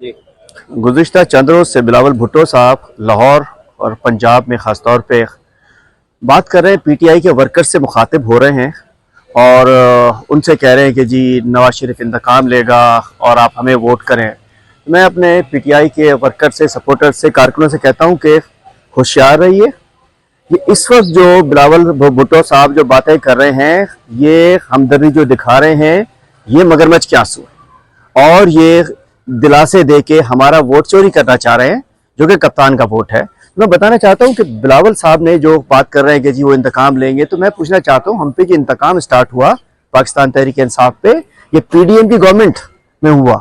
गुज़िश्ता चंद रोज़ से बिलावल भुट्टो साहब लाहौर और पंजाब में ख़ास तौर पे बात कर रहे हैं, पीटीआई के वर्कर से मुखातिब हो रहे हैं और उनसे कह रहे हैं कि जी नवाज शरीफ इंतकाम लेगा और आप हमें वोट करें। मैं अपने पीटीआई के वर्कर से, सपोर्टर से, कारकुनों से कहता हूं कि होशियार रहिए। ये इस वक्त जो बिलावल भुट्टो साहब जो बातें कर रहे हैं, ये हमदर्दी जो दिखा रहे हैं, ये मगरमच्छ के आंसू है और ये दिलासे दे के हमारा वोट चोरी करना चाह रहे हैं, जो कि कप्तान का वोट है। मैं बताना चाहता हूं कि बिलावल साहब ने जो बात कर रहे हैं कि जी वो इंतकाम लेंगे, तो मैं पूछना चाहता हूं हम पे जो इंतकाम स्टार्ट हुआ पाकिस्तान तहरीक इंसाफ पे, ये पीडीएम की गवर्नमेंट में हुआ।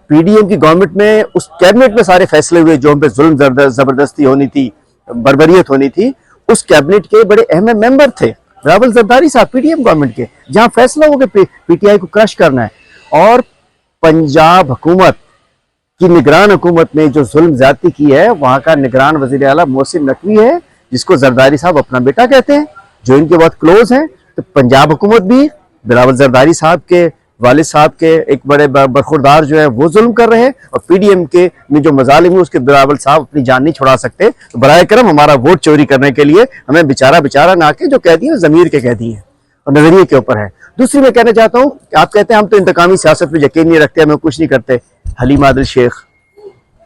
पीडीएम की गवर्नमेंट में उस कैबिनेट में सारे फैसले हुए जो हम पे जुल्म जबरदस्ती होनी थी, बर्बरियत होनी थी। उस कैबिनेट के बड़े अहम मेंबर थे बिलावल जरदारी साहब, पीडीएम गवर्नमेंट के, जहां फैसला हो गया पीटीआई को क्रश करना है। और पंजाब हुकूमत की निगरान हुकूमत ने जो जुल्म ज्यादती की है, वहां का निगरान वजीर आला मोहसिन नकवी है, जिसको जरदारी साहब अपना बेटा कहते हैं, जो इनके बहुत क्लोज हैं। तो पंजाब हुकूमत भी बिलावल जरदारी साहब के वालिद साहब के एक बड़े बरखुरदार जो है वो जुल्म कर रहे हैं, और पीडीएम के में जो मजालिम है उसके बिलावल साहब अपनी जान नहीं छुड़ा सकते। तो बराए करम हमारा वोट चोरी करने के लिए हमें बेचारा ना के जो कह दिए जमीर के कह दिए और नजरिए के ऊपर है। दूसरी मैं कहना चाहता हूँ, आप कहते हैं हम तो इंतकामी सियासत में यकीन नहीं रखते, हमें कुछ नहीं करते। हलीम आदिल शेख,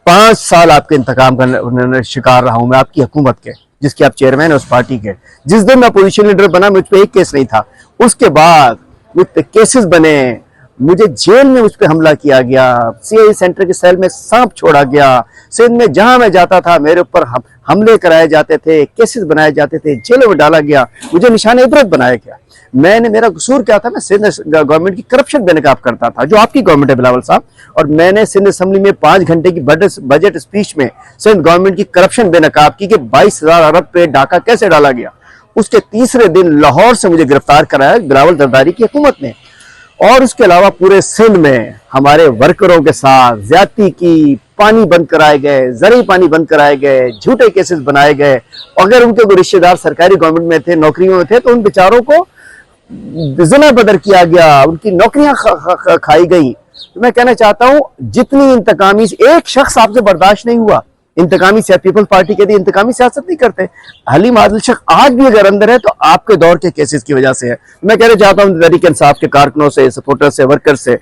5 साल आपके इंतकाम का शिकार रहा हूं मैं, आपकी हुकूमत के, जिसके आप चेयरमैन है उस पार्टी के। जिस दिन मैं अपोजिशन लीडर बना, मुझ पर एक केस नहीं था। उसके बाद मुझ पर केसेस बने, मुझे जेल में मुझ पर हमला किया गया, सीआई सेंटर के सेल में सांप छोड़ा गया, सिंध में जहां मैं जाता था मेरे ऊपर हमले कराए जाते थे, केसेस बनाए जाते थे, जेलों में डाला गया, मुझे निशान इबरत बनाया गया। मेरा कसूर क्या था? मैं सिंध गवर्नमेंट की करप्शन बेनकाब करता था, जो आपकी गवर्नमेंट है बिलावल साहब। और मैंने सिंध असेंबली में 5 घंटे की बजट स्पीच में सिंध गवर्नमेंट की करप्शन बेनकाब की कि 22,000 अरब पे डाका कैसे डाला गया। उसके तीसरे दिन लाहौर से मुझे गिरफ्तार कराया बिलावल जरदारी की हुकूमत ने। और उसके अलावा पूरे सिंध में हमारे वर्करों के साथ ज्यादती की, पानी बंद कराए गए, जरिए पानी बंद कराए गए, झूठे केसेस बनाए गए। अगर उनके कोई रिश्तेदार सरकारी गवर्नमेंट में थे, नौकरियों में थे, तो उन बेचारों को ज़िना बदर किया गया, उनकी नौकरियां खाई गई। तो मैं कहना चाहता हूं, जितनी इंतकामी, एक शख्स आपसे बर्दाश्त नहीं हुआ। इंतकामी सियासत, पीपल्स पार्टी कहती है इंतकामी सियासत नहीं करते। हलीम आदिल शेख आज भी अगर अंदर है तो आपके दौर के केसेस की वजह से है। मैं कहना चाहता हूं तहरीक इंसाफ के कारकुनों से, सपोर्टर से, वर्कर से,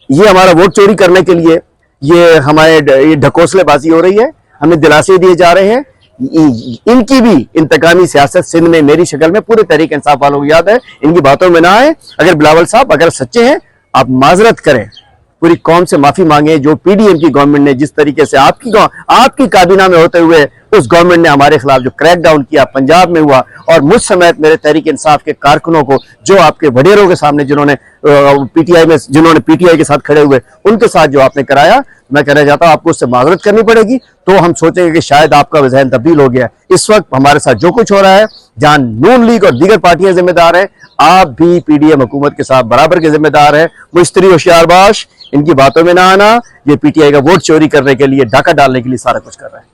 ये हमारा वोट चोरी करने के लिए ये हमारे ढकोसलेबाजी हो रही है, हमें दिलासे दिए जा रहे हैं। इनकी भी इंतकामी सियासत सिंध में मेरी शक्ल में पूरे तहरीक इंसाफ वालों को याद है, इनकी बातों में ना आए। अगर बिलावल साहब अगर सच्चे हैं, आप माजरत करें, पूरी कौम से माफी मांगे। जो पीडीएम की गवर्नमेंट ने जिस तरीके से आपकी काबीना में होते हुए उस गवर्नमेंट ने हमारे खिलाफ जो क्रैकडाउन किया पंजाब में हुआ, और मुझ समेत मेरे तहरीक इंसाफ के कारकुनों को, जो आपके वडेरों के सामने जिन्होंने पीटीआई के साथ खड़े हुए, उनके साथ जो आपने कराया, मैं कहना चाहता हूं आपको उससे माजरत करनी पड़ेगी। तो हम सोचेंगे कि शायद आपका ज़हन तब्दील हो गया। इस वक्त हमारे साथ जो कुछ हो रहा है, जहां नून लीग और दीगर पार्टियां जिम्मेदार हैं, आप भी पीडीएम हुकूमत के साथ बराबर के जिम्मेदार हैं। मुश्तरी होशियारबाश, इनकी बातों में ना आना। ये पीटीआई का वोट चोरी करने के लिए, डाका डालने के लिए सारा कुछ कर रहा है।